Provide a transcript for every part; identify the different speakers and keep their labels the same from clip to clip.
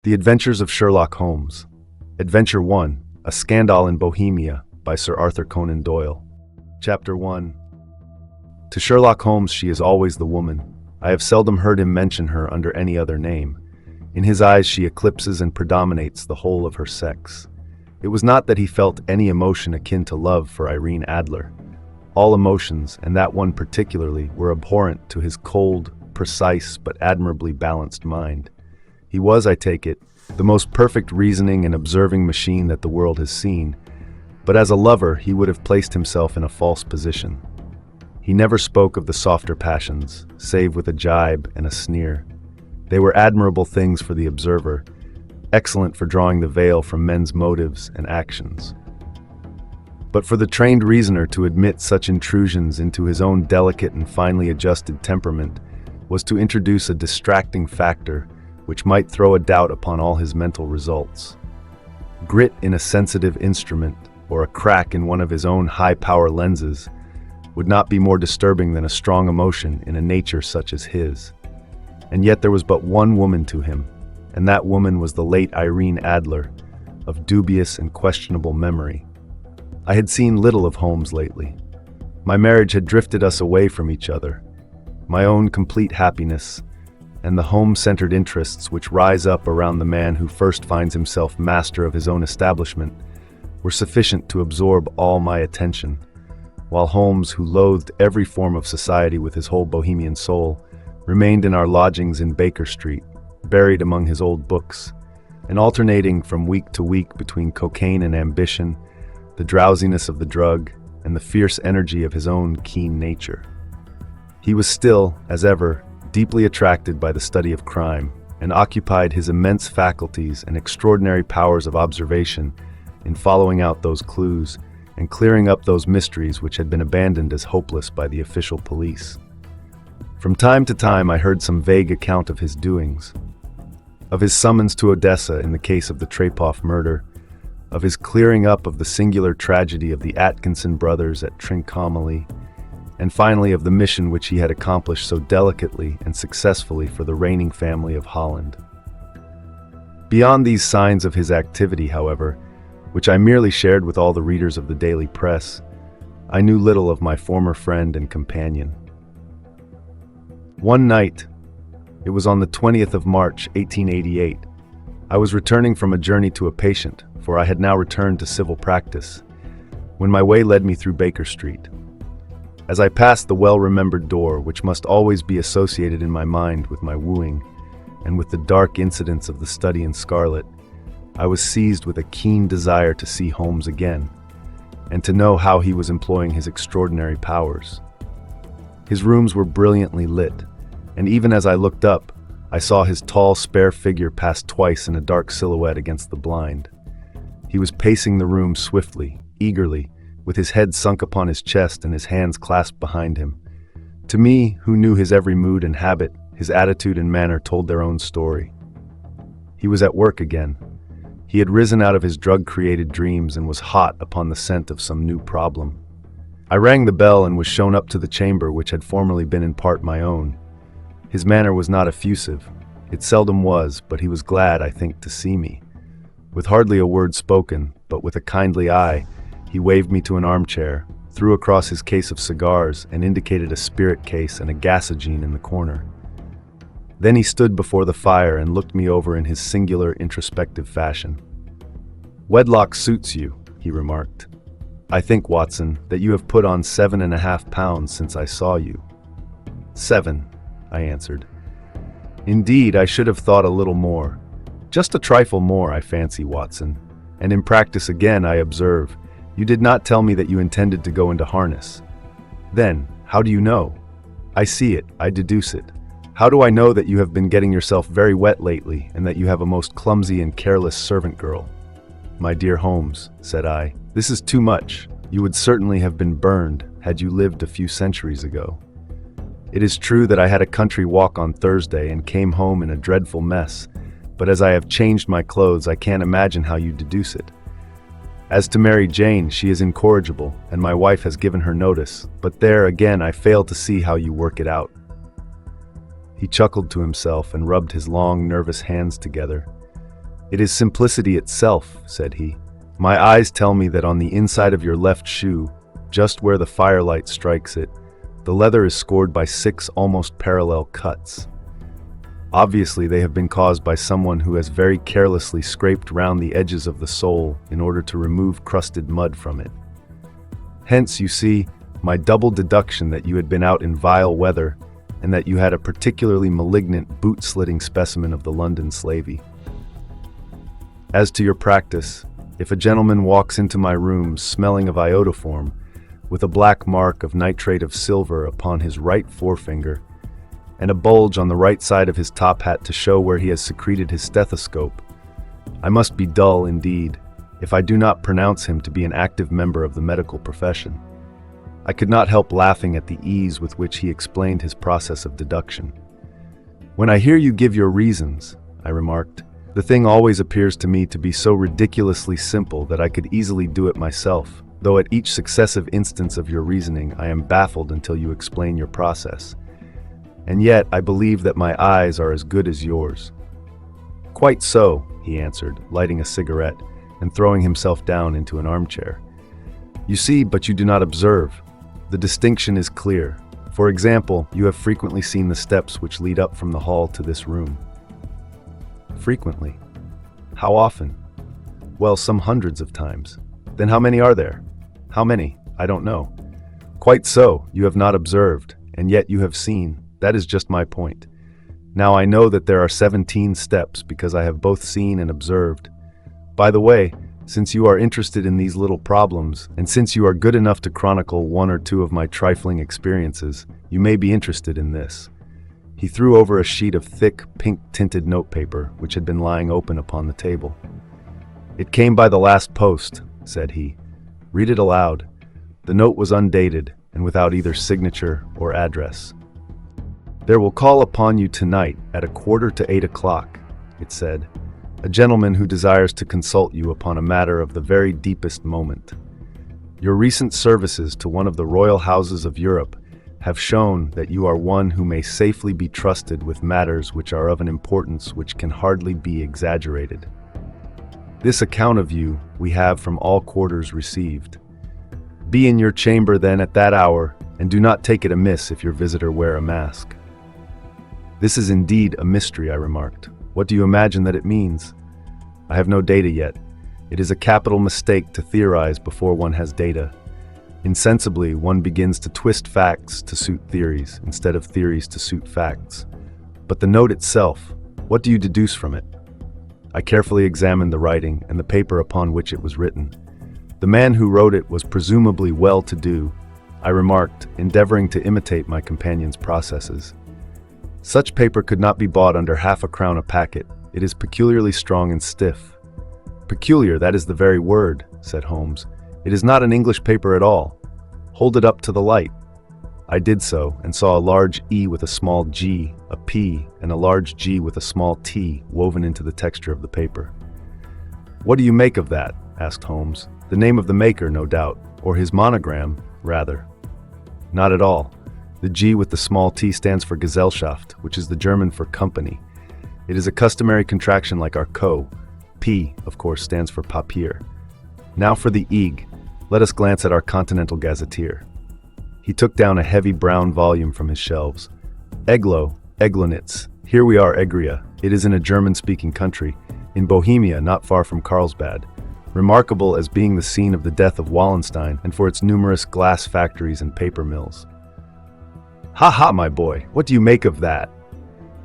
Speaker 1: The Adventures of Sherlock Holmes. Adventure 1, A Scandal in Bohemia by Sir Arthur Conan Doyle. Chapter 1. To Sherlock Holmes she is always the woman. I have seldom heard him mention her under any other name. In his eyes she eclipses and predominates the whole of her sex. It was not that he felt any emotion akin to love for Irene Adler. All emotions, and that one particularly, were abhorrent to his cold, precise, but admirably balanced mind. He was, I take it, the most perfect reasoning and observing machine that the world has seen, but as a lover he would have placed himself in a false position. He never spoke of the softer passions, save with a jibe and a sneer. They were admirable things for the observer, excellent for drawing the veil from men's motives and actions. But for the trained reasoner to admit such intrusions into his own delicate and finely adjusted temperament was to introduce a distracting factor which might throw a doubt upon all his mental results. Grit in a sensitive instrument, or a crack in one of his own high-power lenses, would not be more disturbing than a strong emotion in a nature such as his. And yet there was but one woman to him, and that woman was the late Irene Adler, of dubious and questionable memory. I had seen little of Holmes lately. My marriage had drifted us away from each other. My own complete happiness, and the home-centered interests which rise up around the man who first finds himself master of his own establishment, were sufficient to absorb all my attention, while Holmes, who loathed every form of society with his whole Bohemian soul, remained in our lodgings in Baker Street, buried among his old books, and alternating from week to week between cocaine and ambition, the drowsiness of the drug, and the fierce energy of his own keen nature. He was still, as ever, deeply attracted by the study of crime, and occupied his immense faculties and extraordinary powers of observation in following out those clues and clearing up those mysteries which had been abandoned as hopeless by the official police. From time to time I heard some vague account of his doings, of his summons to Odessa in the case of the Trepoff murder, of his clearing up of the singular tragedy of the Atkinson brothers at Trincomalee, and finally of the mission which he had accomplished so delicately and successfully for the reigning family of Holland. Beyond these signs of his activity, however, which I merely shared with all the readers of the daily press, I knew little of my former friend and companion. One night, it was on the 20th of March, 1888, I was returning from a journey to a patient, for I had now returned to civil practice, when my way led me through Baker Street. As I passed the well-remembered door, which must always be associated in my mind with my wooing, and with the dark incidents of the study in scarlet, I was seized with a keen desire to see Holmes again, and to know how he was employing his extraordinary powers. His rooms were brilliantly lit, and even as I looked up, I saw his tall, spare figure pass twice in a dark silhouette against the blind. He was pacing the room swiftly, eagerly, with his head sunk upon his chest and his hands clasped behind him. To me, who knew his every mood and habit, his attitude and manner told their own story. He was at work again. He had risen out of his drug-created dreams and was hot upon the scent of some new problem. I rang the bell and was shown up to the chamber which had formerly been in part my own. His manner was not effusive. It seldom was, but he was glad, I think, to see me. With hardly a word spoken, but with a kindly eye, he waved me to an armchair, threw across his case of cigars, and indicated a spirit case and a gasogene in the corner. Then he stood before the fire and looked me over in his singular introspective fashion. "Wedlock suits you," he remarked. "I think, Watson, that you have put on 7.5 pounds since I saw you." "7," I answered. "Indeed, I should have thought a little more. Just a trifle more, I fancy, Watson. And in practice again, I observe. You did not tell me that you intended to go into harness." "Then, how do you know?" "I see it, I deduce it. How do I know that you have been getting yourself very wet lately, and that you have a most clumsy and careless servant girl?" "My dear Holmes," said I, "this is too much. You would certainly have been burned had you lived a few centuries ago. It is true that I had a country walk on Thursday and came home in a dreadful mess, but as I have changed my clothes, I can't imagine how you deduce it. As to Mary Jane, she is incorrigible, and my wife has given her notice, but there again I fail to see how you work it out." He chuckled to himself and rubbed his long, nervous hands together. "It is simplicity itself," said he. "My eyes tell me that on the inside of your left shoe, just where the firelight strikes it, the leather is scored by 6 almost parallel cuts. Obviously, they have been caused by someone who has very carelessly scraped round the edges of the sole in order to remove crusted mud from it. Hence, you see, my double deduction that you had been out in vile weather and that you had a particularly malignant boot-slitting specimen of the London slavey. As to your practice, if a gentleman walks into my room smelling of iodoform, with a black mark of nitrate of silver upon his right forefinger, and a bulge on the right side of his top hat to show where he has secreted his stethoscope, I must be dull indeed if I do not pronounce him to be an active member of the medical profession." I could not help laughing at the ease with which he explained his process of deduction. "When I hear you give your reasons," I remarked, "the thing always appears to me to be so ridiculously simple that I could easily do it myself, though at each successive instance of your reasoning I am baffled until you explain your process. And yet I believe that my eyes are as good as yours." "Quite so," he answered, lighting a cigarette and throwing himself down into an armchair. "You see, but you do not observe. The distinction is clear. For example, you have frequently seen the steps which lead up from the hall to this room." "Frequently? How often?" "Well, some hundreds of times." "Then how many are there?" "How many? I don't know." "Quite so, you have not observed, and yet you have seen. That is just my point. Now I know that there are 17 steps because I have both seen and observed. By the way, since you are interested in these little problems, and since you are good enough to chronicle 1 or 2 of my trifling experiences, you may be interested in this." He threw over a sheet of thick, pink-tinted notepaper which had been lying open upon the table. "It came by the last post," said he. "Read it aloud." The note was undated and without either signature or address. "There will call upon you tonight at 7:45, it said, "a gentleman who desires to consult you upon a matter of the very deepest moment. Your recent services to one of the royal houses of Europe have shown that you are one who may safely be trusted with matters which are of an importance which can hardly be exaggerated. This account of you we have from all quarters received. Be in your chamber then at that hour, and do not take it amiss if your visitor wear a mask." "This is indeed a mystery," I remarked. "What do you imagine that it means?" "I have no data yet. It is a capital mistake to theorize before one has data. Insensibly, one begins to twist facts to suit theories, instead of theories to suit facts. But the note itself, what do you deduce from it?" I carefully examined the writing and the paper upon which it was written. "The man who wrote it was presumably well-to-do," I remarked, endeavoring to imitate my companion's processes. "Such paper could not be bought under half a crown a packet. It is peculiarly strong and stiff." "Peculiar, that is the very word," said Holmes. "It is not an English paper at all. Hold it up to the light." I did so, and saw a large E with a small g, a P, and a large G with a small t woven into the texture of the paper. "What do you make of that?" asked Holmes. "The name of the maker, no doubt, or his monogram, rather." "Not at all. The G with the small t stands for Gesellschaft, which is the German for company. It is a customary contraction like our Co. P, of course, stands for Papier. Now for the Ig. Let us glance at our Continental Gazetteer." He took down a heavy brown volume from his shelves. "Eglo, Eglonitz. Here we are, Egria. It is in a German-speaking country, in Bohemia, not far from Carlsbad, remarkable as being the scene of the death of Wallenstein and for its numerous glass factories and paper mills." "Ha ha, my boy, what do you make of that?"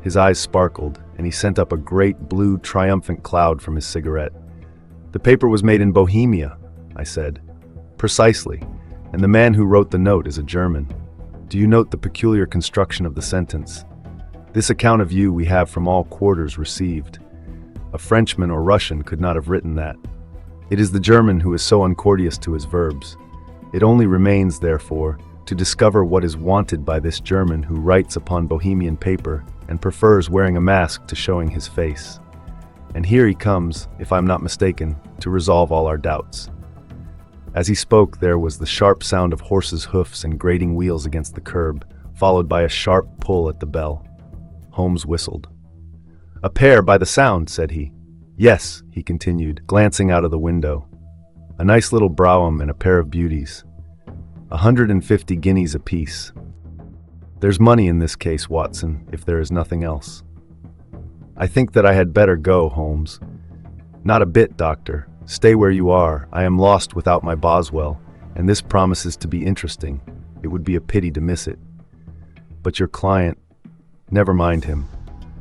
Speaker 1: His eyes sparkled, and he sent up a great blue triumphant cloud from his cigarette. "The paper was made in Bohemia," I said. "Precisely, and the man who wrote the note is a German. Do you note the peculiar construction of the sentence? This account of you we have from all quarters received. A Frenchman or Russian could not have written that. It is the German who is so uncourteous to his verbs. It only remains, therefore, to discover what is wanted by this German who writes upon Bohemian paper and prefers wearing a mask to showing his face. And here he comes, if I'm not mistaken, to resolve all our doubts." As he spoke, there was the sharp sound of horses' hoofs and grating wheels against the curb, followed by a sharp pull at the bell. Holmes whistled. "A pair by the sound," said he. Yes, he continued, glancing out of the window. A nice little brougham and a pair of beauties. 150 guineas apiece. There's money in this case, Watson, if there is nothing else. I think that I had better go, Holmes. Not a bit, Doctor. Stay where you are. I am lost without my Boswell, and this promises to be interesting. It would be a pity to miss it. But your client, never mind him.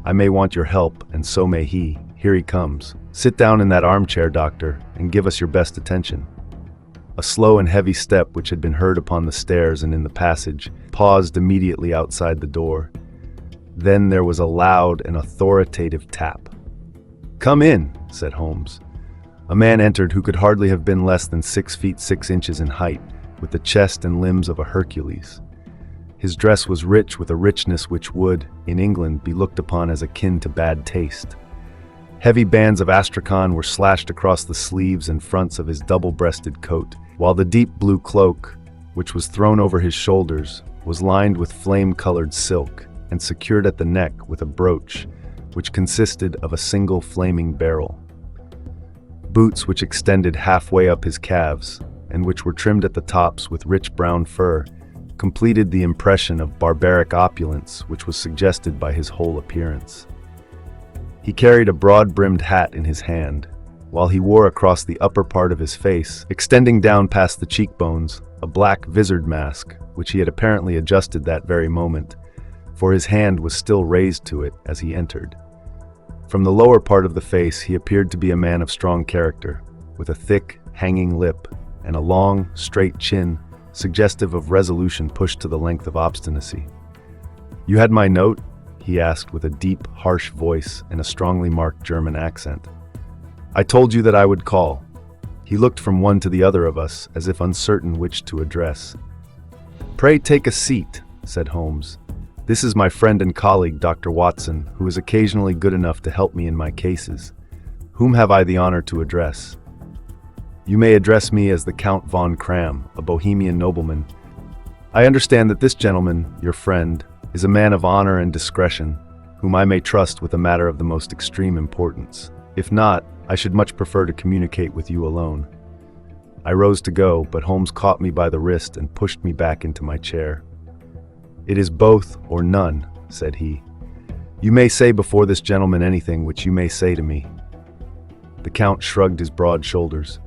Speaker 1: I may want your help, and so may he. Here he comes. Sit down in that armchair, Doctor, and give us your best attention. A slow and heavy step which had been heard upon the stairs and in the passage paused immediately outside the door. Then there was a loud and authoritative tap. "Come in," said Holmes. A man entered who could hardly have been less than 6 feet 6 inches in height, with the chest and limbs of a Hercules. His dress was rich with a richness which would, in England, be looked upon as akin to bad taste. Heavy bands of astrakhan were slashed across the sleeves and fronts of his double-breasted coat, while the deep blue cloak, which was thrown over his shoulders, was lined with flame-colored silk and secured at the neck with a brooch, which consisted of a single flaming beryl. Boots which extended halfway up his calves, and which were trimmed at the tops with rich brown fur, completed the impression of barbaric opulence which was suggested by his whole appearance. He carried a broad-brimmed hat in his hand, while he wore across the upper part of his face, extending down past the cheekbones, a black visored mask, which he had apparently adjusted that very moment, for his hand was still raised to it as he entered. From the lower part of the face he appeared to be a man of strong character, with a thick, hanging lip and a long, straight chin, suggestive of resolution pushed to the length of obstinacy. "You had my note?" he asked with a deep, harsh voice and a strongly marked German accent. "I told you that I would call." He looked from one to the other of us, as if uncertain which to address. "Pray take a seat," said Holmes. "This is my friend and colleague, Dr. Watson, who is occasionally good enough to help me in my cases. Whom have I the honor to address?" "You may address me as the Count von Kram, a Bohemian nobleman. I understand that this gentleman, your friend, is a man of honor and discretion, whom I may trust with a matter of the most extreme importance. If not, I should much prefer to communicate with you alone." I rose to go, but Holmes caught me by the wrist and pushed me back into my chair. "It is both or none," said he. "You may say before this gentleman anything which you may say to me." The Count shrugged his broad shoulders.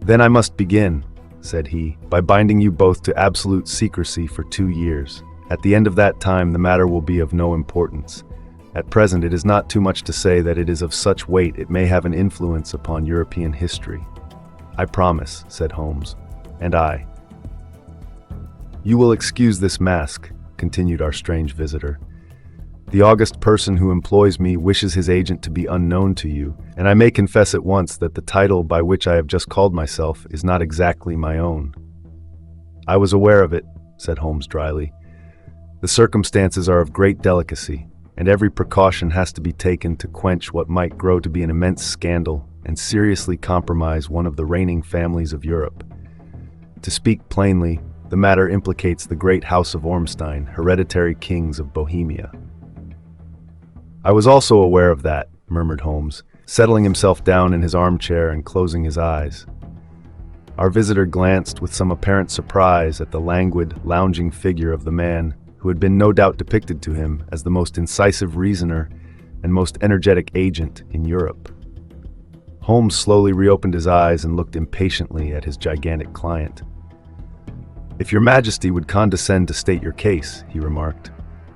Speaker 1: "Then I must begin," said he, "by binding you both to absolute secrecy for 2 years. At the end of that time the matter will be of no importance. At present it is not too much to say that it is of such weight it may have an influence upon European history." "I promise," said Holmes. "And I." "You will excuse this mask," continued our strange visitor. "The august person who employs me wishes his agent to be unknown to you, and I may confess at once that the title by which I have just called myself is not exactly my own." "I was aware of it," said Holmes dryly. "The circumstances are of great delicacy, and every precaution has to be taken to quench what might grow to be an immense scandal and seriously compromise one of the reigning families of Europe. To speak plainly, the matter implicates the great House of Ormstein, hereditary kings of Bohemia." "I was also aware of that," murmured Holmes, settling himself down in his armchair and closing his eyes. Our visitor glanced with some apparent surprise at the languid, lounging figure of the man who had been no doubt depicted to him as the most incisive reasoner and most energetic agent in Europe. Holmes slowly reopened his eyes and looked impatiently at his gigantic client. "If your Majesty would condescend to state your case," he remarked,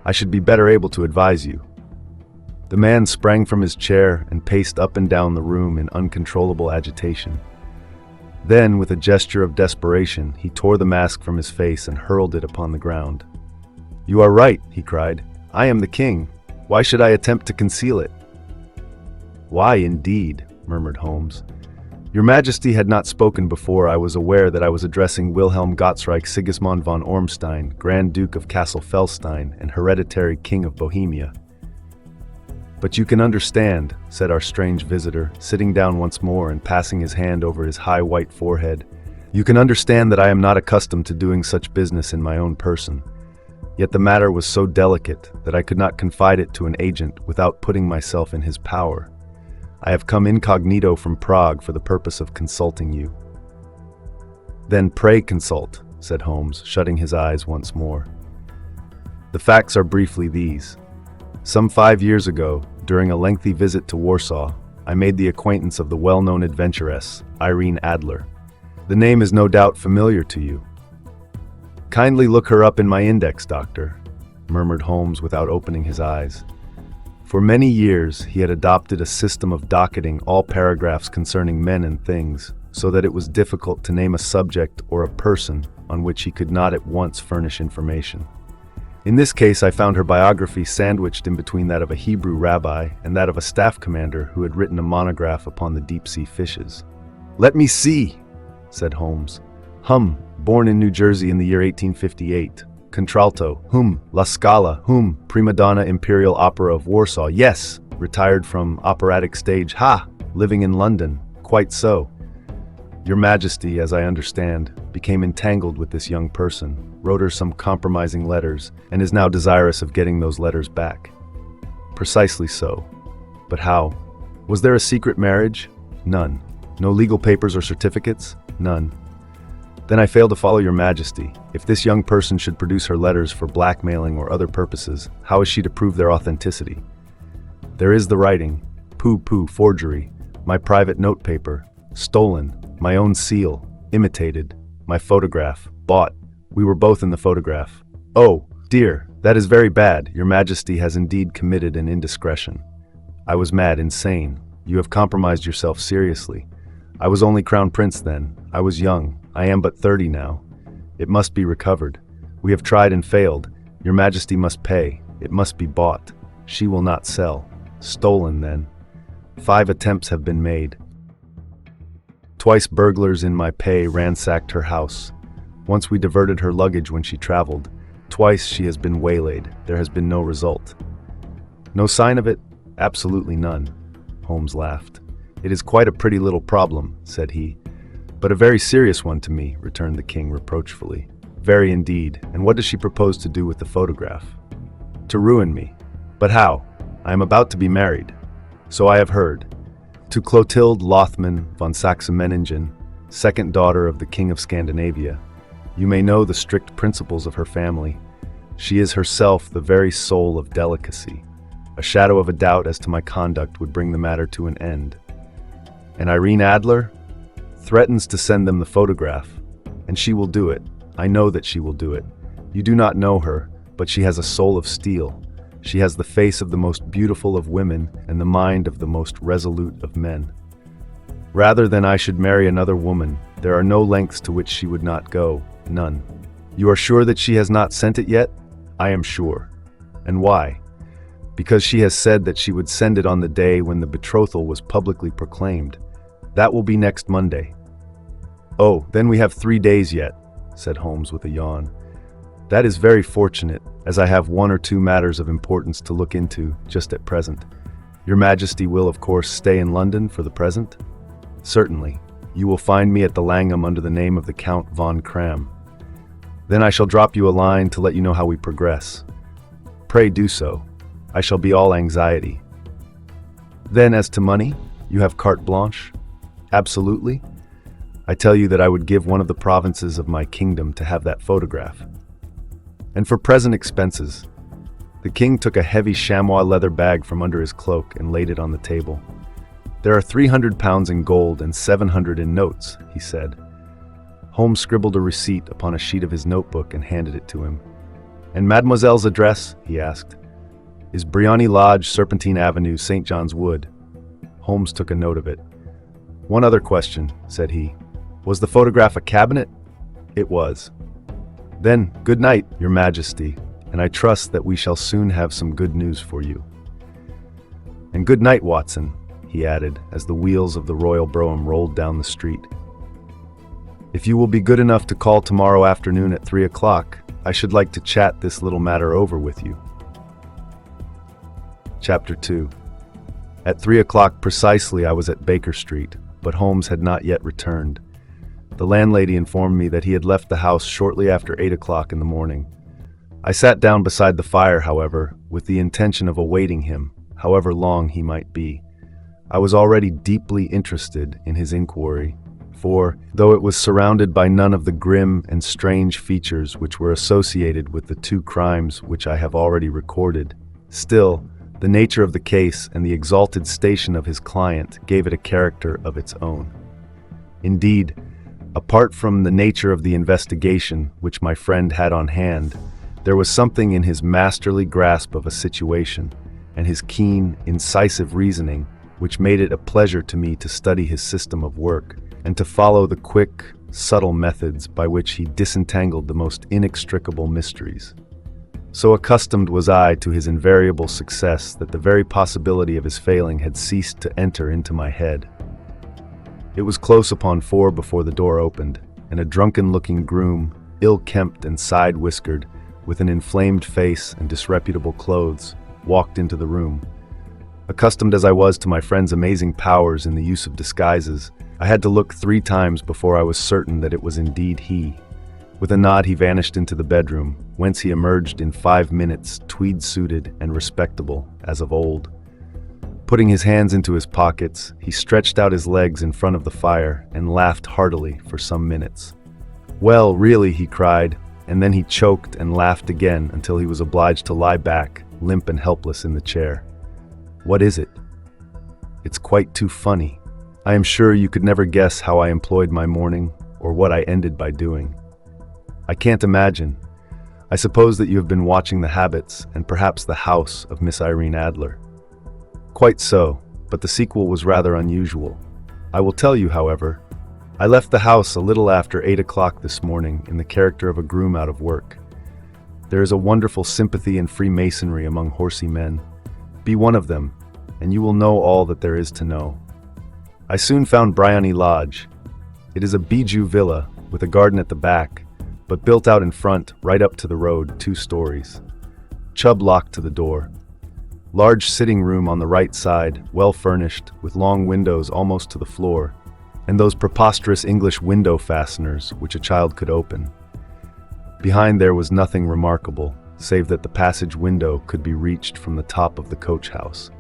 Speaker 1: "I should be better able to advise you." The man sprang from his chair and paced up and down the room in uncontrollable agitation. Then, with a gesture of desperation, he tore the mask from his face and hurled it upon the ground. "You are right," he cried. "I am the king. Why should I attempt to conceal it?" "Why, indeed?" murmured Holmes. "Your Majesty had not spoken before I was aware that I was addressing Wilhelm Gottsreich Sigismund von Ormstein, Grand Duke of Cassel-Felstein and hereditary King of Bohemia." "But you can understand," said our strange visitor, sitting down once more and passing his hand over his high white forehead, "you can understand that I am not accustomed to doing such business in my own person. Yet the matter was so delicate that I could not confide it to an agent without putting myself in his power. I have come incognito from Prague for the purpose of consulting you." "Then pray consult," said Holmes, shutting his eyes once more. "The facts are briefly these. Some 5 years ago, during a lengthy visit to Warsaw, I made the acquaintance of the well-known adventuress, Irene Adler. The name is no doubt familiar to you." "Kindly look her up in my index, Doctor," murmured Holmes without opening his eyes. For many years, he had adopted a system of docketing all paragraphs concerning men and things, so that it was difficult to name a subject or a person on which he could not at once furnish information. In this case, I found her biography sandwiched in between that of a Hebrew rabbi and that of a staff commander who had written a monograph upon the deep-sea fishes. "Let me see," said Holmes. Born in New Jersey in the year 1858. Contralto, La Scala, prima donna Imperial Opera of Warsaw, yes. Retired from operatic stage, living in London, quite so. Your Majesty, as I understand, became entangled with this young person, wrote her some compromising letters, and is now desirous of getting those letters back." "Precisely so. But how? Was there a secret marriage?" "None. No legal papers or certificates?" "None." "Then I fail to follow your Majesty. If this young person should produce her letters for blackmailing or other purposes, how is she to prove their authenticity?" "There is the writing. Forgery. My private notepaper. Stolen. My own seal. Imitated. My photograph. Bought. We were both in the photograph." "Oh, dear, that is very bad. Your Majesty has indeed committed an indiscretion." "I was mad, insane. You have compromised yourself seriously. I was only Crown Prince then. I was young. I am but 30 now. It must be recovered. We have tried and failed. Your Majesty must pay. It must be bought. She will not sell. Stolen, then. 5 attempts have been made. Twice burglars in my pay ransacked her house. Once we diverted her luggage when she traveled. Twice she has been waylaid. There has been no result." "No sign of it?" "Absolutely none." Holmes laughed. "It is quite a pretty little problem," said he. "But a very serious one to me," returned the king reproachfully. "Very indeed. And what does she propose to do with the photograph?" "To ruin me." "But how?" "I am about to be married." "So I have heard. To Clotilde Lothman von Saxe-Meiningen, second daughter of the King of Scandinavia. You may know the strict principles of her family. She is herself the very soul of delicacy. A shadow of a doubt as to my conduct would bring the matter to an end. And Irene Adler threatens to send them the photograph, and she will do it. I know that she will do it. You do not know her, but she has a soul of steel. She has the face of the most beautiful of women and the mind of the most resolute of men. Rather than I should marry another woman, there are no lengths to which she would not go, none. You are sure that she has not sent it yet? I am sure. And why? Because she has said that she would send it on the day when the betrothal was publicly proclaimed. That will be next Monday. Oh, then we have 3 days yet, said Holmes with a yawn. That is very fortunate, as I have 1 or 2 matters of importance to look into just at present. Your Majesty will, of course, stay in London for the present? Certainly. You will find me at the Langham under the name of the Count von Kram. Then I shall drop you a line to let you know how we progress. Pray do so. I shall be all anxiety. Then as to money, you have carte blanche? Absolutely. I tell you that I would give one of the provinces of my kingdom to have that photograph. And for present expenses, the king took a heavy chamois leather bag from under his cloak and laid it on the table. There are 300 pounds in gold and 700 in notes, he said. Holmes scribbled a receipt upon a sheet of his notebook and handed it to him. And Mademoiselle's address, he asked, is Briony Lodge, Serpentine Avenue, St. John's Wood. Holmes took a note of it. One other question, said he. Was the photograph a cabinet? It was. Then, good night, Your Majesty, and I trust that we shall soon have some good news for you. And good night, Watson, he added, as the wheels of the royal brougham rolled down the street. If you will be good enough to call tomorrow afternoon at 3 o'clock, I should like to chat this little matter over with you. Chapter 2. At 3 o'clock precisely I was at Baker Street, but Holmes had not yet returned. The landlady informed me that he had left the house shortly after 8 o'clock in the morning. I sat down beside the fire, however, with the intention of awaiting him, however long he might be. I was already deeply interested in his inquiry, for, though it was surrounded by none of the grim and strange features which were associated with the two crimes which I have already recorded, still, the nature of the case and the exalted station of his client gave it a character of its own. Indeed, apart from the nature of the investigation which my friend had on hand, there was something in his masterly grasp of a situation and his keen, incisive reasoning which made it a pleasure to me to study his system of work and to follow the quick, subtle methods by which he disentangled the most inextricable mysteries. So accustomed was I to his invariable success that the very possibility of his failing had ceased to enter into my head. It was close upon 4 before the door opened, and a drunken-looking groom, ill-kempt and side-whiskered, with an inflamed face and disreputable clothes, walked into the room. Accustomed as I was to my friend's amazing powers in the use of disguises, I had to look 3 times before I was certain that it was indeed he. With a nod he vanished into the bedroom, whence he emerged in 5 minutes, tweed-suited and respectable, as of old. Putting his hands into his pockets, he stretched out his legs in front of the fire and laughed heartily for some minutes. "Well, really," he cried, and then he choked and laughed again until he was obliged to lie back, limp and helpless in the chair. "What is it?" "It's quite too funny. I am sure you could never guess how I employed my morning, or what I ended by doing." "I can't imagine. I suppose that you have been watching the habits and perhaps the house of Miss Irene Adler." "Quite so, but the sequel was rather unusual. I will tell you, however. I left the house a little after 8 o'clock this morning in the character of a groom out of work. There is a wonderful sympathy and freemasonry among horsey men. Be one of them, and you will know all that there is to know. I soon found Bryony Lodge. It is a bijou villa with a garden at the back, but built out in front, right up to the road, 2 stories. Chubb locked to the door. Large sitting room on the right side, well furnished, with long windows almost to the floor, and those preposterous English window fasteners which a child could open. Behind there was nothing remarkable, save that the passage window could be reached from the top of the coach house.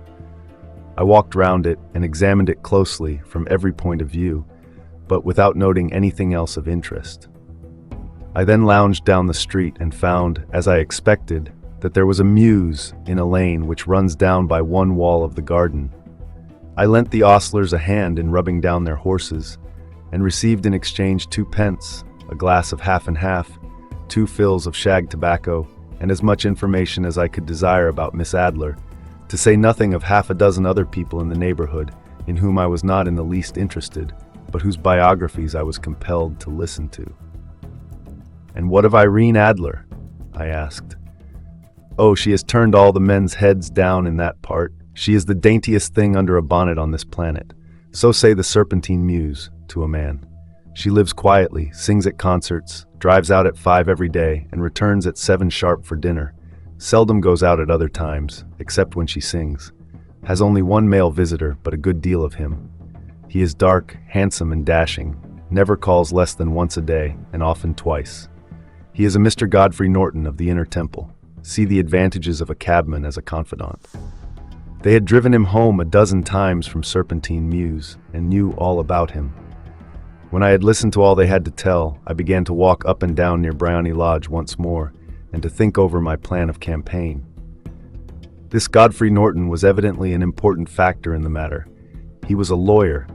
Speaker 1: I walked round it and examined it closely from every point of view, but without noting anything else of interest. I then lounged down the street and found, as I expected, that there was a mews in a lane which runs down by one wall of the garden. I lent the ostlers a hand in rubbing down their horses, and received in exchange 2 pence, a glass of half and half, 2 fills of shag tobacco, and as much information as I could desire about Miss Adler, to say nothing of half a dozen other people in the neighborhood, in whom I was not in the least interested, but whose biographies I was compelled to listen to. "And what of Irene Adler?" I asked. "Oh, she has turned all the men's heads down in that part. She is the daintiest thing under a bonnet on this planet. So say the Serpentine Mews, to a man. She lives quietly, sings at concerts, drives out at 5 every day, and returns at 7 sharp for dinner. Seldom goes out at other times, except when she sings. Has only 1 male visitor, but a good deal of him. He is dark, handsome, and dashing, never calls less than once a day, and often twice. He is a Mr. Godfrey Norton of the Inner Temple. See the advantages of a cabman as a confidant." They had driven him home a dozen times from Serpentine Mews, and knew all about him. When I had listened to all they had to tell, I began to walk up and down near Bryony Lodge once more, and to think over my plan of campaign. This Godfrey Norton was evidently an important factor in the matter. He was a lawyer.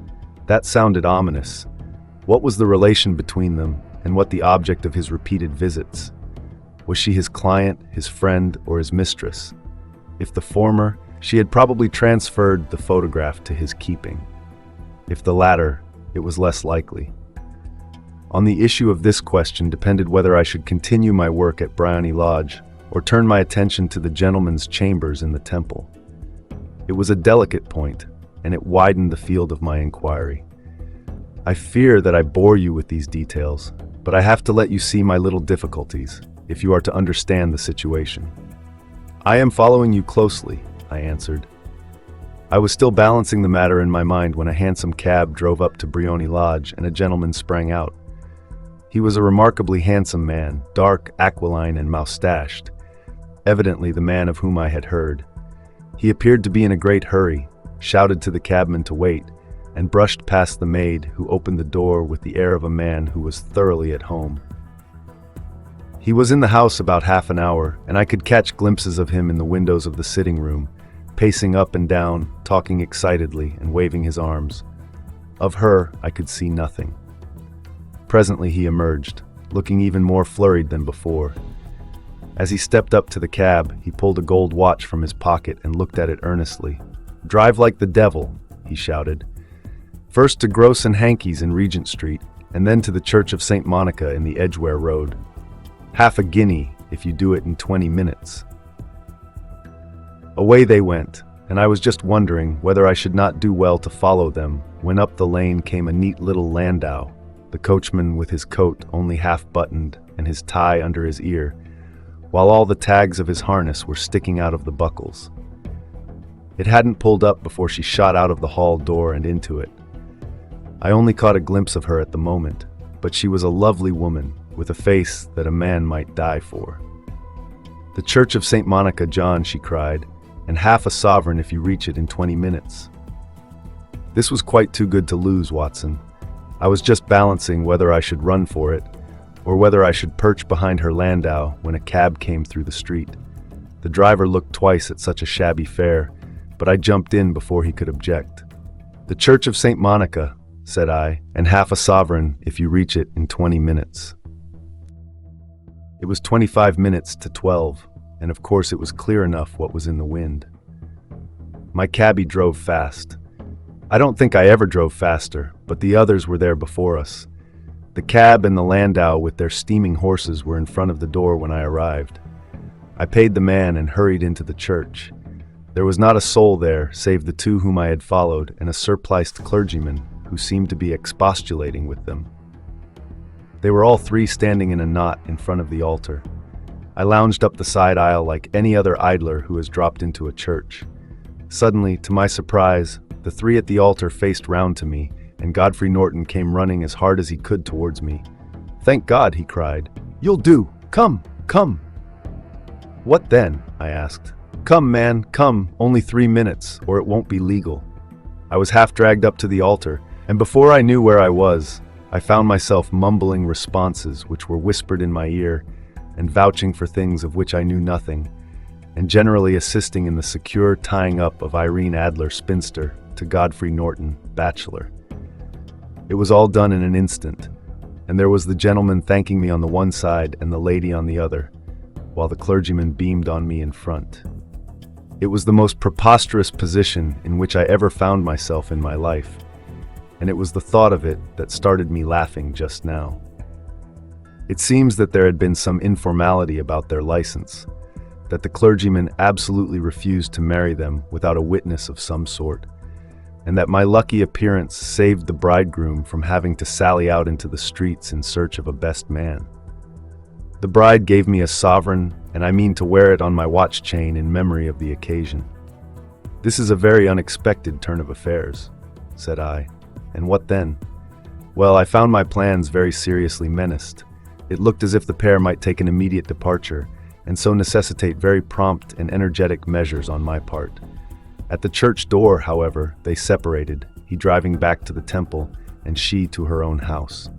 Speaker 1: That sounded ominous. What was the relation between them, and what the object of his repeated visits? Was she his client, his friend, or his mistress? If the former, she had probably transferred the photograph to his keeping. If the latter, it was less likely. On the issue of this question depended whether I should continue my work at Bryony Lodge or turn my attention to the gentleman's chambers in the temple. It was a delicate point, and it widened the field of my inquiry. I fear that I bore you with these details, but I have to let you see my little difficulties, if you are to understand the situation. "I am following you closely," I answered. I was still balancing the matter in my mind when a handsome cab drove up to Bryony Lodge and a gentleman sprang out. He was a remarkably handsome man, dark, aquiline, and moustached, evidently the man of whom I had heard. He appeared to be in a great hurry, shouted to the cabman to wait, and brushed past the maid, who opened the door with the air of a man who was thoroughly at home. He was in the house about half an hour, and I could catch glimpses of him in the windows of the sitting room, pacing up and down, talking excitedly and waving his arms. Of her, I could see nothing. Presently he emerged, looking even more flurried than before. As he stepped up to the cab, he pulled a gold watch from his pocket and looked at it earnestly. "Drive like the devil," he shouted. "First to Gross and Hankey's in Regent Street, and then to the Church of St. Monica in the Edgware Road. Half a guinea if you do it in 20 minutes. Away they went, and I was just wondering whether I should not do well to follow them when up the lane came a neat little landau, the coachman with his coat only half buttoned and his tie under his ear, while all the tags of his harness were sticking out of the buckles. It hadn't pulled up before she shot out of the hall door and into it. I only caught a glimpse of her at the moment, but she was a lovely woman with a face that a man might die for. "The Church of St. Monica, John," she cried, "and half a sovereign if you reach it in 20 minutes. This was quite too good to lose, Watson. I was just balancing whether I should run for it, or whether I should perch behind her landau when a cab came through the street. The driver looked twice at such a shabby fare, but I jumped in before he could object. "The Church of St. Monica," said I, "and half a sovereign if you reach it in 20 minutes. It was 25 minutes to 12, and of course it was clear enough what was in the wind. My cabbie drove fast. I don't think I ever drove faster, but the others were there before us. The cab and the landau with their steaming horses were in front of the door when I arrived. I paid the man and hurried into the church. There was not a soul there save the two whom I had followed and a surpliced clergyman who seemed to be expostulating with them. They were all three standing in a knot in front of the altar. I lounged up the side aisle like any other idler who has dropped into a church. Suddenly, to my surprise, the three at the altar faced round to me, and Godfrey Norton came running as hard as he could towards me. "Thank God," he cried. "You'll do! Come, come!" "What then?" I asked. "Come, man, come, only 3 minutes, or it won't be legal." I was half dragged up to the altar, and before I knew where I was, I found myself mumbling responses which were whispered in my ear, and vouching for things of which I knew nothing, and generally assisting in the secure tying up of Irene Adler, spinster, to Godfrey Norton, bachelor. It was all done in an instant, and there was the gentleman thanking me on the one side and the lady on the other, while the clergyman beamed on me in front. It was the most preposterous position in which I ever found myself in my life, and it was the thought of it that started me laughing just now. It seems that there had been some informality about their license, that the clergyman absolutely refused to marry them without a witness of some sort, and that my lucky appearance saved the bridegroom from having to sally out into the streets in search of a best man. The bride gave me a sovereign, and I mean to wear it on my watch chain in memory of the occasion. "This is a very unexpected turn of affairs," said I. "And what then?" "Well, I found my plans very seriously menaced. It looked as if the pair might take an immediate departure, and so necessitate very prompt and energetic measures on my part. At the church door, however, they separated, he driving back to the temple, and she to her own house.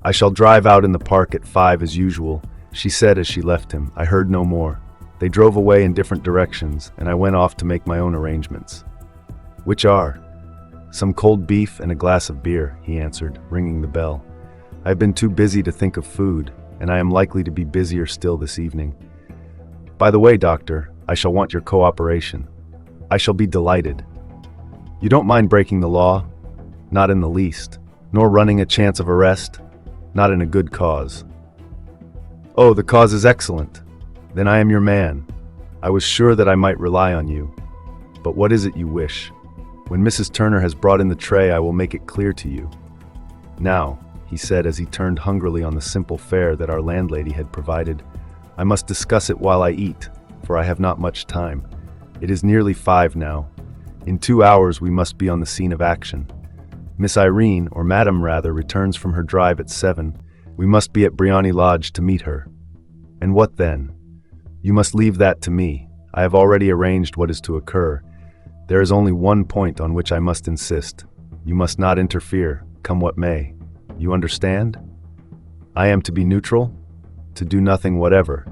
Speaker 1: "I shall drive out in the park at 5 as usual," she said as she left him. I heard no more. They drove away in different directions, and I went off to make my own arrangements. "Which are?" "Some cold beef and a glass of beer," he answered, ringing the bell. "I have been too busy to think of food, and I am likely to be busier still this evening. By the way, Doctor, I shall want your cooperation." "I shall be delighted." "You don't mind breaking the law?" "Not in the least." "Nor running a chance of arrest?" "Not in a good cause." "Oh, the cause is excellent. Then I am your man. I was sure that I might rely on you. But what is it you wish? When Mrs. Turner has brought in the tray, I will make it clear to you. Now," he said as he turned hungrily on the simple fare that our landlady had provided, "I must discuss it while I eat, for I have not much time. It is nearly 5 now. In 2 hours we must be on the scene of action. Miss Irene, or Madam rather, returns from her drive at 7. We must be at Briony Lodge to meet her. And what then? You must leave that to me. I have already arranged what is to occur. There is only one point on which I must insist. You must not interfere, come what may. You understand? I am to be neutral? To do nothing whatever.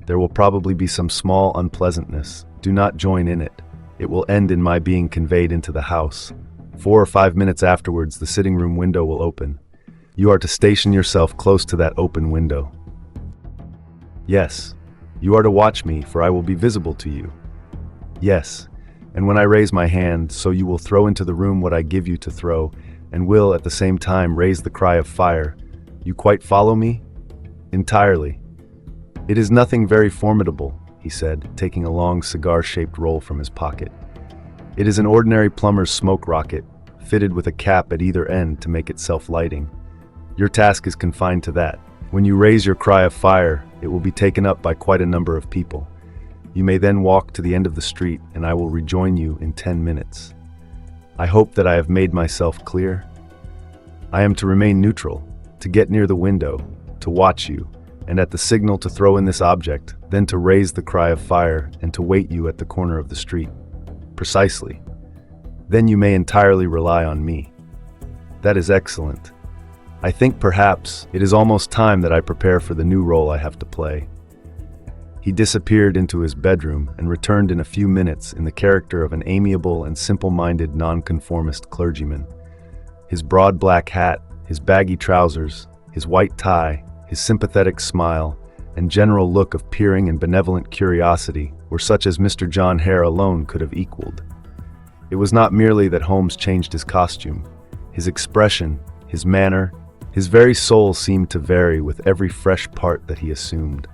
Speaker 1: There will probably be some small unpleasantness. Do not join in it. It will end in my being conveyed into the house. 4 or 5 minutes afterwards, the sitting room window will open. You are to station yourself close to that open window. Yes, you are to watch me, for I will be visible to you. Yes, and when I raise my hand, so you will throw into the room what I give you to throw, and will at the same time raise the cry of fire. You quite follow me? Entirely. It is nothing very formidable, he said, taking a long cigar-shaped roll from his pocket. It is an ordinary plumber's smoke rocket, fitted with a cap at either end to make it self-lighting. Your task is confined to that. When you raise your cry of fire, it will be taken up by quite a number of people. You may then walk to the end of the street, and I will rejoin you in 10 minutes. I hope that I have made myself clear. I am to remain neutral, to get near the window, to watch you, and at the signal to throw in this object, then to raise the cry of fire and to wait you at the corner of the street. Precisely. Then you may entirely rely on me. That is excellent. I think perhaps it is almost time that I prepare for the new role I have to play. He disappeared into his bedroom and returned in a few minutes in the character of an amiable and simple-minded nonconformist clergyman. His broad black hat, his baggy trousers, his white tie, his sympathetic smile, and general look of peering and benevolent curiosity were such as Mr. John Hare alone could have equaled. It was not merely that Holmes changed his costume. His expression, his manner, his very soul seemed to vary with every fresh part that he assumed.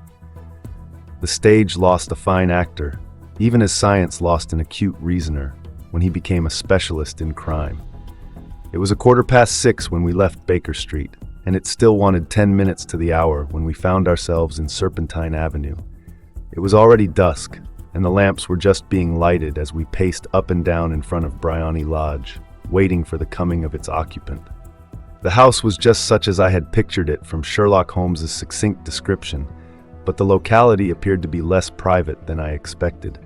Speaker 1: The stage lost a fine actor, even as science lost an acute reasoner, when he became a specialist in crime. It was 6:15 when we left Baker Street, and it still wanted 10 minutes to the hour when we found ourselves in Serpentine Avenue. It was already dusk, and the lamps were just being lighted as we paced up and down in front of Bryony Lodge, waiting for the coming of its occupant. The house was just such as I had pictured it from Sherlock Holmes's succinct description, but the locality appeared to be less private than I expected.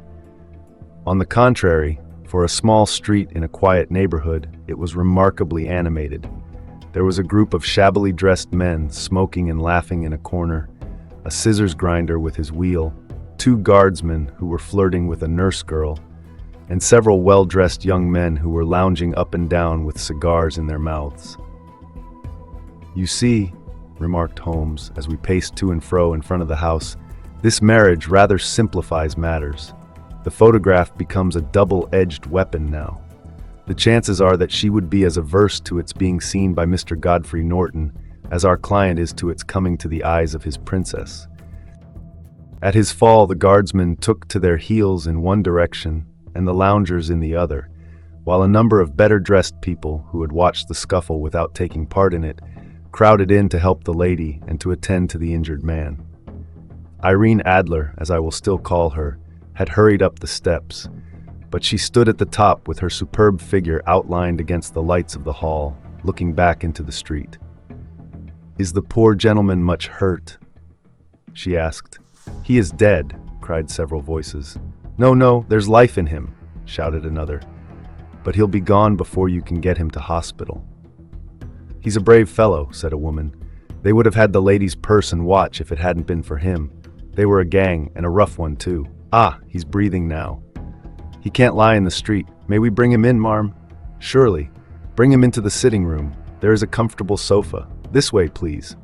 Speaker 1: On the contrary, for a small street in a quiet neighborhood, it was remarkably animated. There was a group of shabbily dressed men smoking and laughing in a corner, a scissors grinder with his wheel, 2 guardsmen who were flirting with a nurse girl, and several well-dressed young men who were lounging up and down with cigars in their mouths. "You see," remarked Holmes as we paced to and fro in front of the house, "this marriage rather simplifies matters. The photograph becomes a double-edged weapon now. The chances are that she would be as averse to its being seen by Mr. Godfrey Norton as our client is to its coming to the eyes of his princess." At his fall, the guardsmen took to their heels in one direction and the loungers in the other, while a number of better-dressed people who had watched the scuffle without taking part in it crowded in to help the lady and to attend to the injured man. Irene Adler, as I will still call her, had hurried up the steps, but she stood at the top with her superb figure outlined against the lights of the hall, looking back into the street. "Is the poor gentleman much hurt?" she asked. "He is dead," cried several voices. No, there's life in him," shouted another. "But he'll be gone before you can get him to hospital." "He's a brave fellow," said a woman. "They would have had the lady's purse and watch if it hadn't been for him. They were a gang, and a rough one too. Ah, he's breathing now. He can't lie in the street. May we bring him in, marm?" "Surely. Bring him into the sitting room. There is a comfortable sofa. This way, please."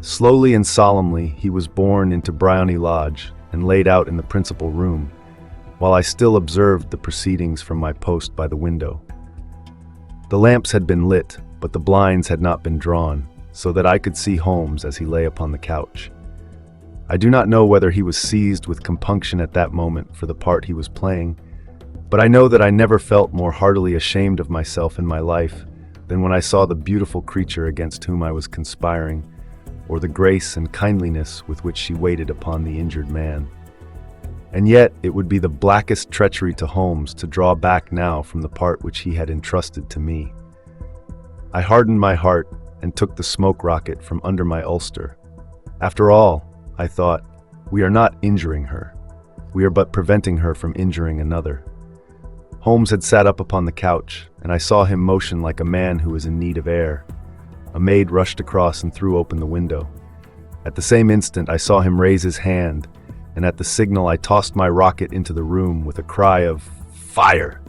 Speaker 1: Slowly and solemnly he was borne into Bryony Lodge and laid out in the principal room, while I still observed the proceedings from my post by the window. The lamps had been lit, but the blinds had not been drawn, so that I could see Holmes as he lay upon the couch. I do not know whether he was seized with compunction at that moment for the part he was playing, but I know that I never felt more heartily ashamed of myself in my life than when I saw the beautiful creature against whom I was conspiring, or the grace and kindliness with which she waited upon the injured man. And yet it would be the blackest treachery to Holmes to draw back now from the part which he had entrusted to me. I hardened my heart and took the smoke rocket from under my ulster. After all, I thought, we are not injuring her. We are but preventing her from injuring another. Holmes had sat up upon the couch, and I saw him motion like a man who is in need of air. A maid rushed across and threw open the window. At the same instant, I saw him raise his hand, and at the signal I tossed my rocket into the room with a cry of "Fire!"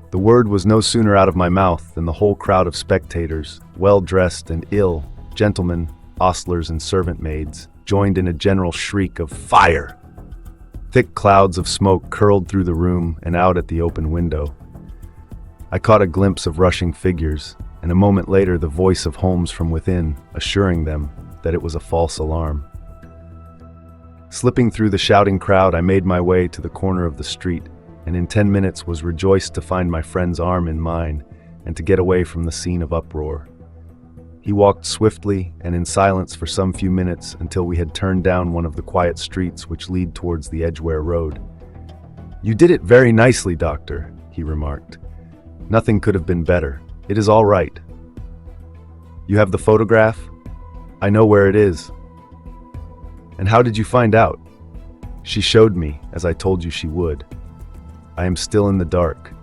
Speaker 1: The word was no sooner out of my mouth than the whole crowd of spectators, well-dressed and ill, gentlemen, ostlers and servant maids, joined in a general shriek of "Fire!" Thick clouds of smoke curled through the room and out at the open window. I caught a glimpse of rushing figures, and a moment later the voice of Holmes from within, assuring them that it was a false alarm. Slipping through the shouting crowd, I made my way to the corner of the street, and in 10 minutes was rejoiced to find my friend's arm in mine and to get away from the scene of uproar. He walked swiftly and in silence for some few minutes until we had turned down one of the quiet streets which lead towards the Edgware Road. "You did it very nicely, Doctor," he remarked. "Nothing could have been better. It is all right." "You have the photograph?" "I know where it is." "And how did you find out?" "She showed me, as I told you she would." "I am still in the dark."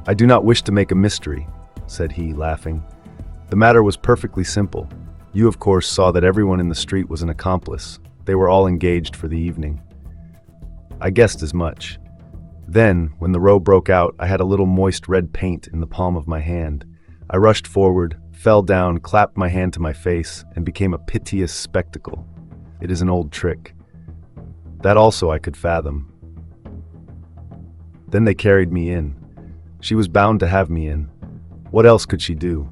Speaker 1: "I do not wish to make a mystery," said he, laughing. "The matter was perfectly simple. You, of course, saw that everyone in the street was an accomplice. They were all engaged for the evening." "I guessed as much." Then, when the row broke out, I had a little moist red paint in the palm of my hand. I rushed forward, fell down, clapped my hand to my face, and became a piteous spectacle. It is an old trick. That also I could fathom. Then they carried me in. She was bound to have me in. What else could she do?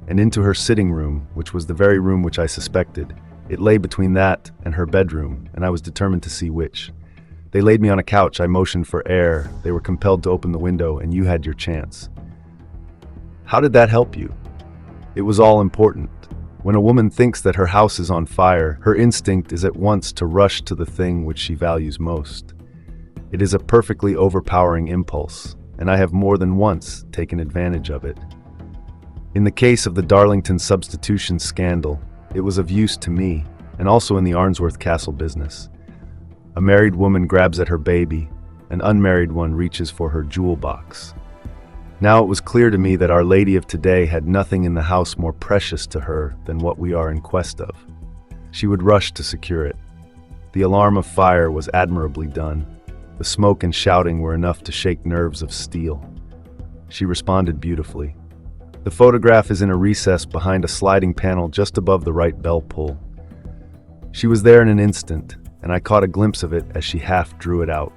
Speaker 1: And into her sitting room, which was the very room which I suspected. It lay between that and her bedroom, and I was determined to see which. They laid me on a couch. I motioned for air. They were compelled to open the window, and you had your chance. How did that help you? It was all important. When a woman thinks that her house is on fire, her instinct is at once to rush to the thing which she values most. It is a perfectly overpowering impulse, and I have more than once taken advantage of it. In the case of the Darlington substitution scandal, it was of use to me, and also in the Arnsworth Castle business. A married woman grabs at her baby, an unmarried one reaches for her jewel box. Now it was clear to me that Our Lady of today had nothing in the house more precious to her than what we are in quest of. She would rush to secure it. The alarm of fire was admirably done. The smoke and shouting were enough to shake nerves of steel. She responded beautifully. The photograph is in a recess behind a sliding panel just above the right bell pull. She was there in an instant, and I caught a glimpse of it as she half drew it out.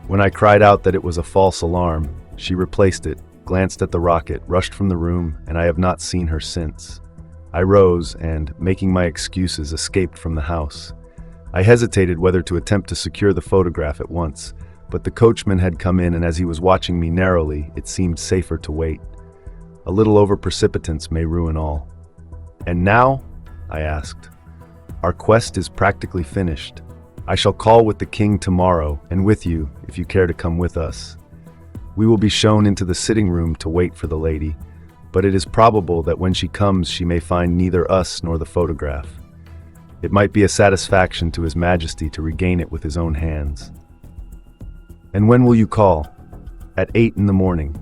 Speaker 1: When I cried out that it was a false alarm, she replaced it, glanced at the rocket, rushed from the room, and I have not seen her since. I rose and, making my excuses, escaped from the house. I hesitated whether to attempt to secure the photograph at once, but the coachman had come in, and as he was watching me narrowly, it seemed safer to wait. A little over-precipitance may ruin all. "And now?" I asked. "Our quest is practically finished. I shall call with the king tomorrow, and with you, if you care to come with us. We will be shown into the sitting room to wait for the lady, but it is probable that when she comes she may find neither us nor the photograph. It might be a satisfaction to His Majesty to regain it with his own hands." "And when will you call?" "At 8 in the morning.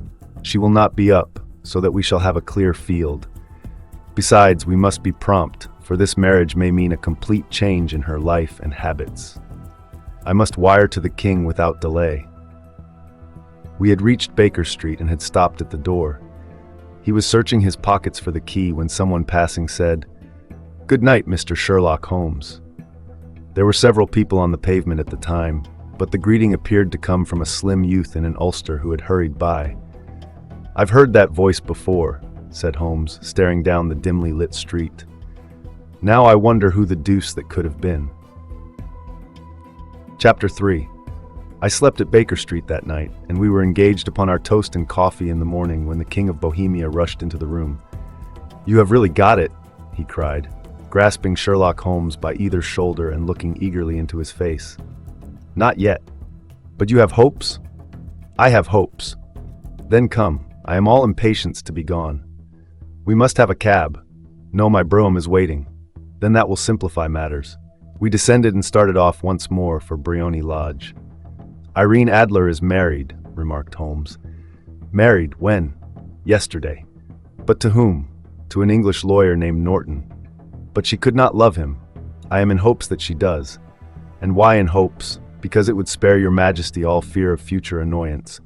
Speaker 1: She will not be up, so that we shall have a clear field. Besides, we must be prompt, for this marriage may mean a complete change in her life and habits. I must wire to the king without delay." We had reached Baker Street and had stopped at the door. He was searching his pockets for the key when someone passing said, "Good night, Mr. Sherlock Holmes." There were several people on the pavement at the time, but the greeting appeared to come from a slim youth in an ulster who had hurried by. "I've heard that voice before," said Holmes, staring down the dimly lit street. "Now I wonder who the deuce that could have been." Chapter 3. I slept at Baker Street that night, and we were engaged upon our toast and coffee in the morning when the King of Bohemia rushed into the room. "You have really got it," he cried, grasping Sherlock Holmes by either shoulder and looking eagerly into his face. "Not yet. But you have hopes?" "I have hopes." "Then come. I am all impatience to be gone." "We must have a cab." "No, my brougham is waiting." "Then that will simplify matters." We descended and started off once more for Briony Lodge. "Irene Adler is married," remarked Holmes. Married, when? Yesterday. But to whom? To an English lawyer named Norton. But she could not love him. I am in hopes that she does. And why in hopes? Because it would spare your majesty all fear of future annoyance.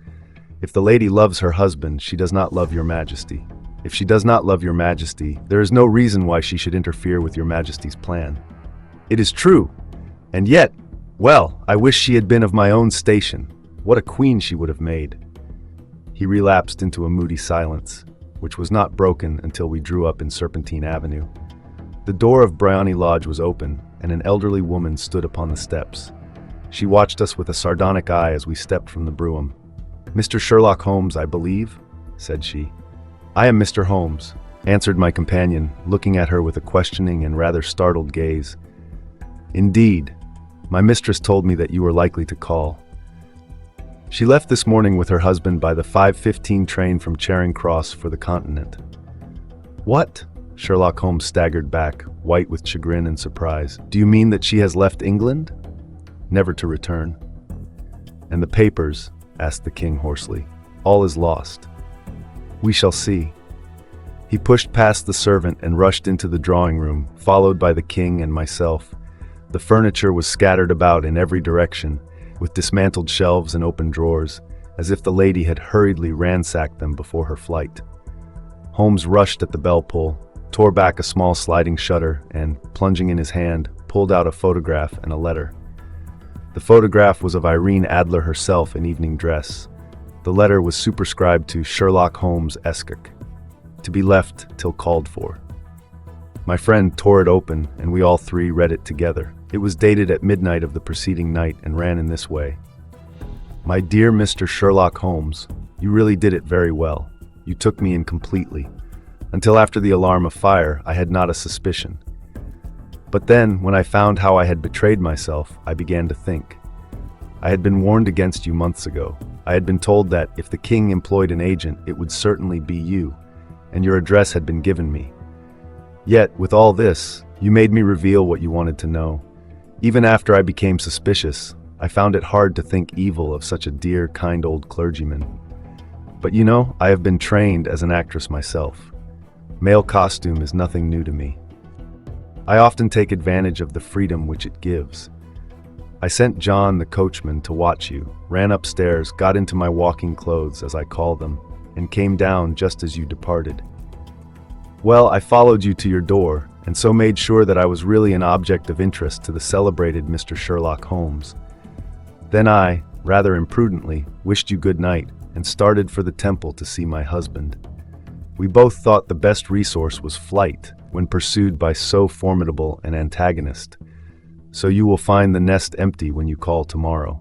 Speaker 1: If the lady loves her husband, she does not love your majesty. If she does not love your majesty, there is no reason why she should interfere with your majesty's plan. It is true. And yet, well, I wish she had been of my own station. What a queen she would have made. He relapsed into a moody silence, which was not broken until we drew up in Serpentine Avenue. The door of Briony Lodge was open, and an elderly woman stood upon the steps. She watched us with a sardonic eye as we stepped from the brougham. "Mr. Sherlock Holmes, I believe," said she. "I am Mr. Holmes," answered my companion, looking at her with a questioning and rather startled gaze. "Indeed. My mistress told me that you were likely to call. She left this morning with her husband by the 5:15 train from Charing Cross for the continent." "What?" Sherlock Holmes staggered back, white with chagrin and surprise. "Do you mean that she has left England?" "Never to return." "And the papers?" asked the king hoarsely. "All is lost." "We shall see." He pushed past the servant and rushed into the drawing room, followed by the king and myself. The furniture was scattered about in every direction, with dismantled shelves and open drawers, as if the lady had hurriedly ransacked them before her flight. Holmes rushed at the bell pull, tore back a small sliding shutter, and, plunging in his hand, pulled out a photograph and a letter. The photograph was of Irene Adler herself in evening dress. The letter was superscribed to Sherlock Holmes Esquik, to be left till called for. My friend tore it open, and we all three read it together. It was dated at midnight of the preceding night and ran in this way. "My dear Mr. Sherlock Holmes, you really did it very well. You took me in completely. Until after the alarm of fire, I had not a suspicion. But then, when I found how I had betrayed myself, I began to think. I had been warned against you months ago. I had been told that, if the king employed an agent, it would certainly be you, and your address had been given me. Yet, with all this, you made me reveal what you wanted to know. Even after I became suspicious, I found it hard to think evil of such a dear, kind old clergyman. But you know, I have been trained as an actress myself. Male costume is nothing new to me. I often take advantage of the freedom which it gives. I sent John, the coachman, to watch you, ran upstairs, got into my walking clothes, as I call them, and came down just as you departed. Well, I followed you to your door, and so made sure that I was really an object of interest to the celebrated Mr. Sherlock Holmes. Then I, rather imprudently, wished you good night, and started for the temple to see my husband. We both thought the best resource was flight, when pursued by so formidable an antagonist. So you will find the nest empty when you call tomorrow.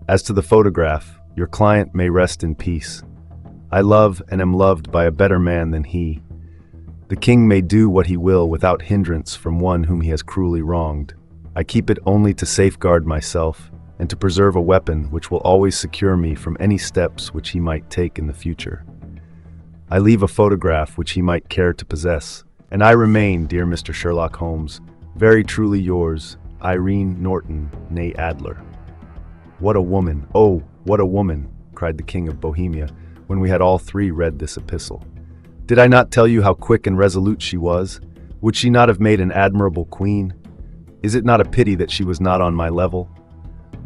Speaker 1: As to the photograph, your client may rest in peace. I love and am loved by a better man than he. The king may do what he will without hindrance from one whom he has cruelly wronged. I keep it only to safeguard myself and to preserve a weapon which will always secure me from any steps which he might take in the future. I leave a photograph which he might care to possess, and I remain, dear Mr. Sherlock Holmes, very truly yours, Irene Norton, née Adler." "What a woman, oh, what a woman!" cried the King of Bohemia, when we had all three read this epistle. "Did I not tell you how quick and resolute she was? Would she not have made an admirable queen? Is it not a pity that she was not on my level?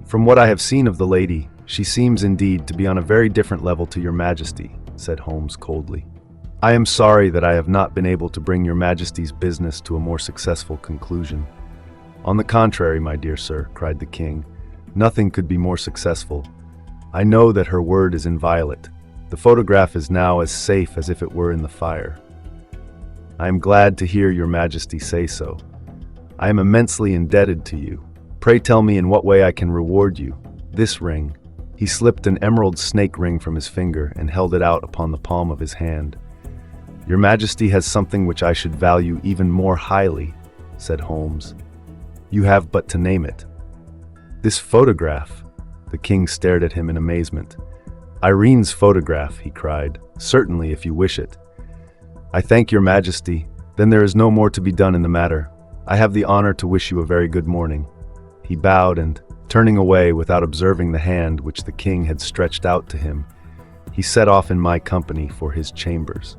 Speaker 1: From what I have seen of the lady, she seems indeed to be on a very different level to your majesty," said Holmes coldly. "I am sorry that I have not been able to bring your majesty's business to a more successful conclusion." "On the contrary, my dear sir," cried the king, "nothing could be more successful. I know that her word is inviolate. The photograph is now as safe as if it were in the fire. I am glad to hear your majesty say so. I am immensely indebted to you. Pray tell me in what way I can reward you. This ring." He slipped an emerald snake ring from his finger and held it out upon the palm of his hand. "Your majesty has something which I should value even more highly," said Holmes. "You have but to name it." "This photograph." The king stared at him in amazement. "Irene's photograph," he cried. "Certainly, if you wish it." "I thank your majesty. Then there is no more to be done in the matter. I have the honor to wish you a very good morning." He bowed and, Turning away without observing the hand which the king had stretched out to him, he set off in my company for his chambers.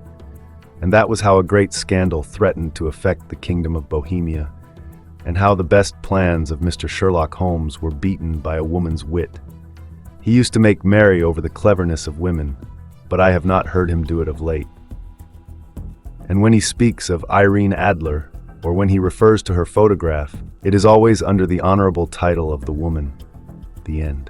Speaker 1: And that was how a great scandal threatened to affect the kingdom of Bohemia, and how the best plans of Mr. Sherlock Holmes were beaten by a woman's wit. He used to make merry over the cleverness of women, but I have not heard him do it of late. And when he speaks of Irene Adler, or when he refers to her photograph, it is always under the honorable title of the woman. The end.